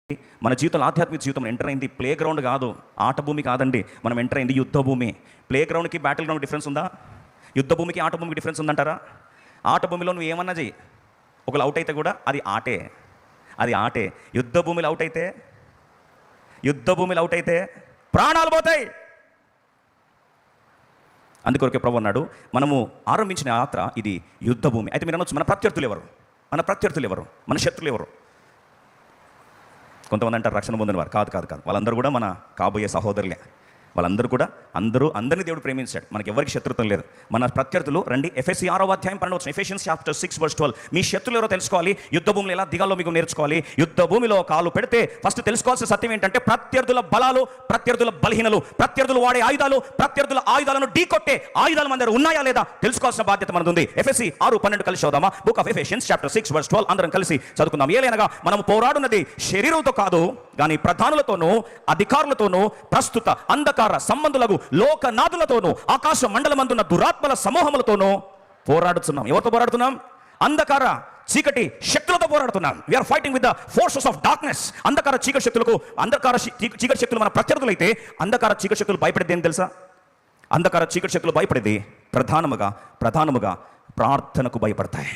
మన జీవితంలో ఆధ్యాత్మిక జీవితం ఎంటర్ అయింది ప్లే గ్రౌండ్ కాదు, ఆట భూమి కాదండి. మనం ఎంటర్ అయింది యుద్ధ భూమి. ప్లే గ్రౌండ్కి బ్యాటిల్ గ్రౌండ్ డిఫరెన్స్ ఉందా? యుద్ధ భూమికి ఆట భూమికి డిఫరెన్స్ ఉందంటారా? ఆట భూమిలో నువ్వు ఏమన్నా చెయ్యి, ఒకళ్ళు అవుట్ అయితే కూడా అది ఆటే, అది ఆటే. యుద్ధ భూమిలో అవుట్ అయితే ప్రాణాలు పోతాయి. అందుకొరకే ప్రభు అన్నాడు, మనము ఆరంభించిన యాత్ర ఇది యుద్ధ భూమి. అయితే మీరు అనొచ్చు, మన ప్రత్యర్థులు ఎవరు, మన శత్రులు ఎవరు? కొంతమంది అంటారు రక్షణ పొందిన వారు. కాదు, వాళ్ళందరూ కూడా మన కాబోయే సహోదరులే. వాళ్ళందరూ కూడా అందరినీ దేవుడు ప్రేమించాడు. మనకి ఎవరికి శత్రుత్వం లేదు. మన ప్రత్యర్థులు రండి, ఎఫెసీ 6వ అధ్యాయం 12 ఎఫెషియన్స్ చాప్టర్ 6:12. మీ శత్రులు ఎవరో తెలుసుకోవాలి, యుద్ధ భూమిలో ఎలా దిగాలో మీకు నేర్చుకోవాలి. యుద్ధ భూమిలో కాలు పెడితే ఫస్ట్ తెలుసుకోవాల్సిన సత్యం ఏంటంటే ప్రత్యర్థుల బలాలు, ప్రత్యర్థుల బలహీనలు, ప్రత్యర్థులు వాడే ఆయుధాలు, ప్రత్యర్థుల ఆయుధాలను ఢీకొట్టే ఆయుధాలు మన దగ్గర ఉన్నాయా లేదా తెలుసుకోవాల్సిన బాధ్యత మనది ఉంది. ఎఫెసీ 6:12 కలిసి చదువుదామా? బుక్ ఆఫ్ ఎఫెషియన్స్ చాప్టర్ 6:12 అందరం కలిసి చదువుకుందాం. ఏలైనగా మనం పోరాడున్నది శరీరంతో కాదు కానీ ప్రధానులతోనూ అధికారులతోనూ ప్రస్తుత అంధకార సంబంధులకు లోకనాథులతోనూ ఆకాశ మండలమందున్న దురాత్మల సమూహములతోనూ పోరాడుతున్నాం. ఎవరితో పోరాడుతున్నాం? అంధకార చీకటి శక్తులతో పోరాడుతున్నాం. We're fighting with the forces of darkness. అంధకార చీకటి శక్తులు మన ప్రత్యర్థులైతే అంధకార చీకటి శక్తులు భయపడేది ఏం తెలుసా? అంధకార చీకటి శక్తులు భయపడేది ప్రధానముగా ప్రార్థనకు భయపడతాయి.